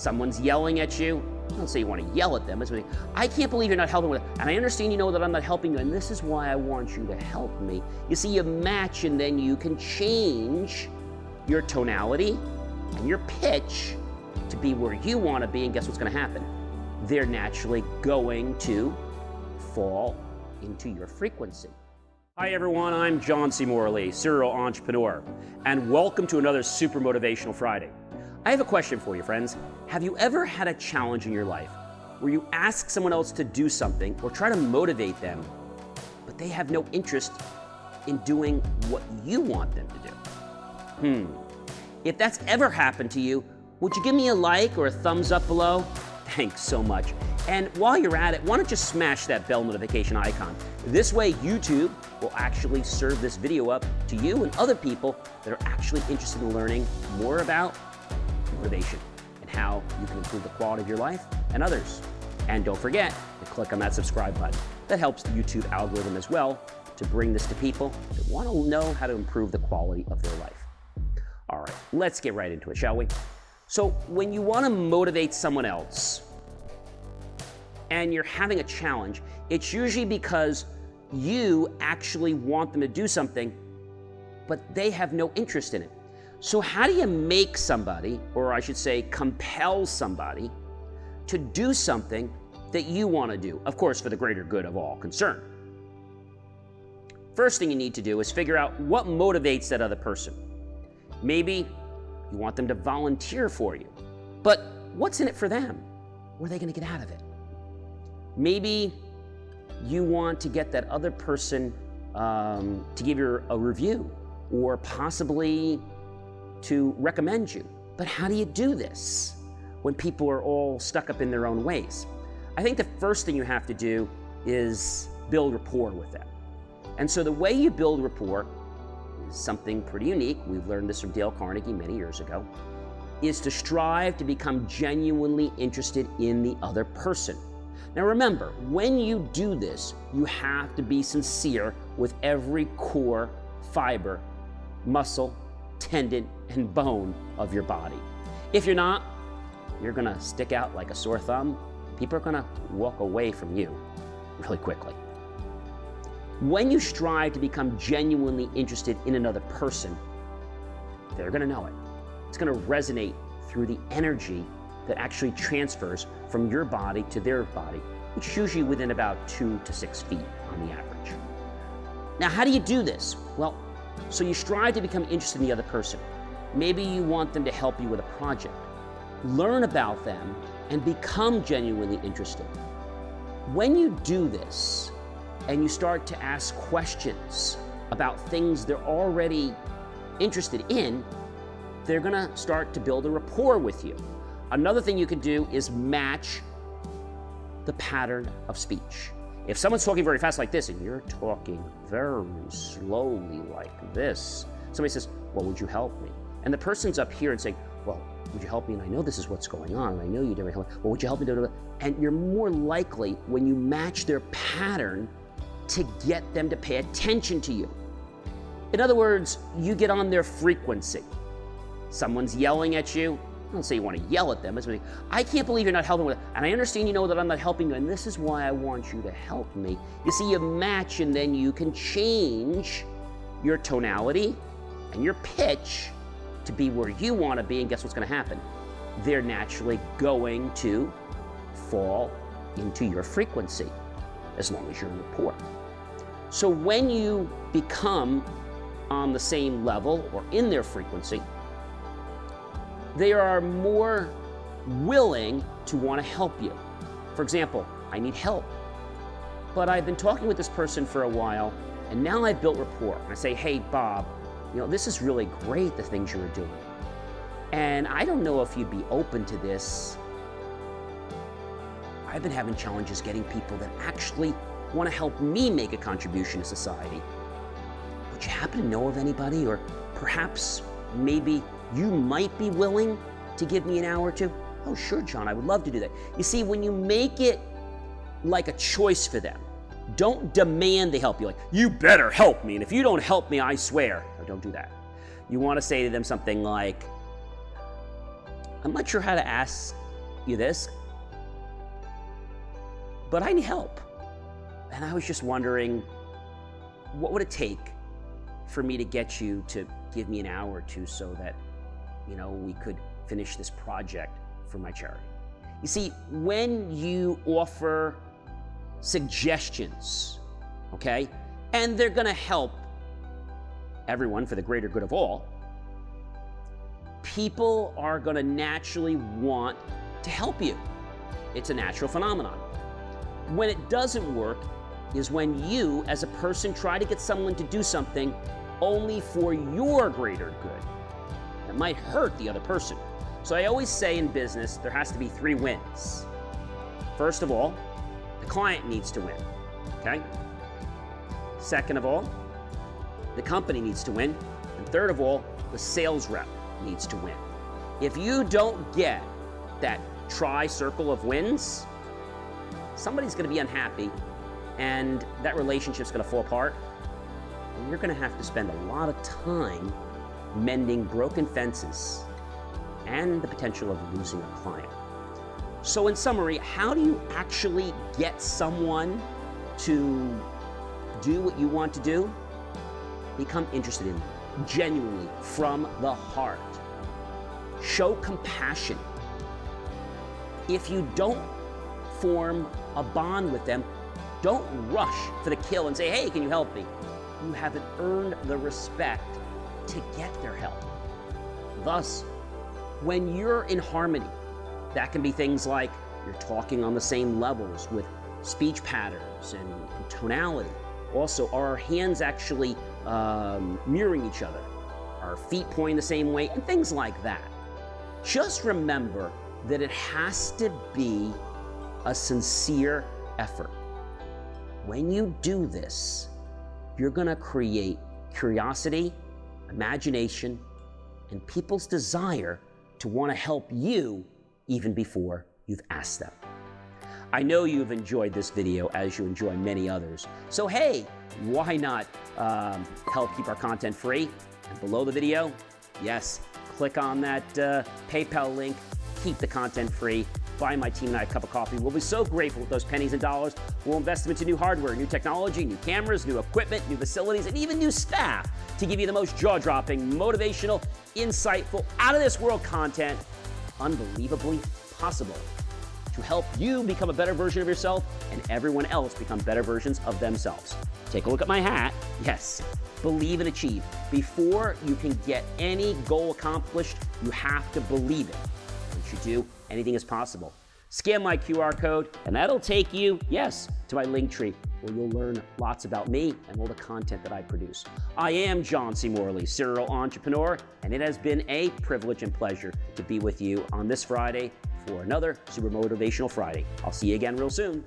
Someone's yelling at you. Don't say you want to yell at them. It's I can't believe you're not helping with it. And I understand you know that I'm not helping you, and this is why I want you to help me. You see, you match, and then you can change your tonality and your pitch to be where you want to be, and guess what's going to happen? They're naturally going to fall into your frequency. Hi everyone, I'm John C. Morley, serial entrepreneur, and welcome to another Super Motivational Friday. I have a question for you, friends. Have you ever had a challenge in your life where you ask someone else to do something or try to motivate them, but they have no interest in doing what you want them to do? If that's ever happened to you, would you give me a like or a thumbs up below? Thanks so much. And while you're at it, why don't you smash that bell notification icon? This way, YouTube will actually serve this video up to you and other people that are actually interested in learning more about motivation and how you can improve the quality of your life and others. And don't forget to click on that subscribe button. That helps the YouTube algorithm as well to bring this to people that want to know how to improve the quality of their life. All right, let's get right into it, shall we? So when you want to motivate someone else and you're having a challenge, it's usually because you actually want them to do something, but they have no interest in it. So how do you make somebody, or I should say compel somebody, to do something that you want to do? Of course, for the greater good of all concerned. First thing you need to do is figure out what motivates that other person. Maybe you want them to volunteer for you, but what's in it for them? What are they going to get out of it? Maybe you want to get that other person to give you a review, or possibly to recommend you. But how do you do this when people are all stuck up in their own ways? I think the first thing you have to do is build rapport with them. And so the way you build rapport is something pretty unique. We've learned this from Dale Carnegie many years ago, is to strive to become genuinely interested in the other person. Now remember, when you do this, you have to be sincere with every core, fiber, muscle, tendon, and bone of your body. If you're not, you're gonna stick out like a sore thumb. People are gonna walk away from you really quickly. When you strive to become genuinely interested in another person, they're gonna know it. It's gonna resonate through the energy that actually transfers from your body to their body, which is usually within about 2 to 6 feet on the average. Now, how do you do this? Well, so you strive to become interested in the other person. Maybe you want them to help you with a project. Learn about them and become genuinely interested. When you do this and you start to ask questions about things they're already interested in, they're gonna start to build a rapport with you. Another thing you can do is match the pattern of speech. If someone's talking very fast like this and you're talking very slowly like this, somebody says, well, would you help me? And the person's up here and saying, well, would you help me? And I know this is what's going on, and I know you never help me. Well, would you help me? And you're more likely, when you match their pattern, to get them to pay attention to you. In other words, you get on their frequency. Someone's yelling at you. Don't say you want to yell at them. It's I can't believe you're not helping with it. And I understand you know that I'm not helping you, and this is why I want you to help me. You see, you match, and then you can change your tonality and your pitch to be where you want to be, and guess what's going to happen? They're naturally going to fall into your frequency as long as you're in rapport. So when you become on the same level or in their frequency, they are more willing to want to help you. For example, I need help, but I've been talking with this person for a while, and now I've built rapport. And I say, hey, Bob, this is really great, the things you're doing. And I don't know if you'd be open to this. I've been having challenges getting people that actually want to help me make a contribution to society. Would you happen to know of anybody, or perhaps maybe you might be willing to give me an hour or two? Oh, sure, John, I would love to do that. You see, when you make it like a choice for them, don't demand they help you. Like, you better help me, and if you don't help me, I swear. No, don't do that. You want to say to them something like, I'm not sure how to ask you this, but I need help. And I was just wondering, what would it take for me to get you to give me an hour or two so that, we could finish this project for my charity? You see, when you offer suggestions, okay, and they're gonna help everyone for the greater good of all, people are gonna naturally want to help you. It's a natural phenomenon. When it doesn't work is when you, as a person, try to get someone to do something only for your greater good. That might hurt the other person. So I always say in business, there has to be 3 wins. First of all, the client needs to win, okay? Second of all, the company needs to win. And third of all, the sales rep needs to win. If you don't get that tri-circle of wins, somebody's gonna be unhappy and that relationship's gonna fall apart. And you're gonna have to spend a lot of time mending broken fences and the potential of losing a client. So in summary, how do you actually get someone to do what you want to do? Become interested in them, genuinely, from the heart. Show compassion. If you don't form a bond with them, don't rush for the kill and say, hey, can you help me? You haven't earned the respect to get their help. Thus, when you're in harmony, that can be things like you're talking on the same levels with speech patterns and tonality. Also, are our hands actually mirroring each other? Are our feet pointing the same way? And things like that. Just remember that it has to be a sincere effort. When you do this, you're gonna create curiosity, imagination, and people's desire to want to help you even before you've asked them. I know you've enjoyed this video as you enjoy many others. So hey, why not help keep our content free? And below the video, yes, click on that PayPal link, keep the content free, buy my team and I a cup of coffee. We'll be so grateful with those pennies and dollars. We'll invest them into new hardware, new technology, new cameras, new equipment, new facilities, and even new staff to give you the most jaw-dropping, motivational, insightful, out-of-this-world content, unbelievably possible, to help you become a better version of yourself and everyone else become better versions of themselves. Take a look at my hat. Yes, believe and achieve. Before you can get any goal accomplished, you have to believe it. Once you do, anything is possible. Scan my QR code, and that'll take you, yes, to my link tree, where you'll learn lots about me and all the content that I produce. I am John C. Morley, serial entrepreneur, and it has been a privilege and pleasure to be with you on this Friday for another Super Motivational Friday. I'll see you again real soon.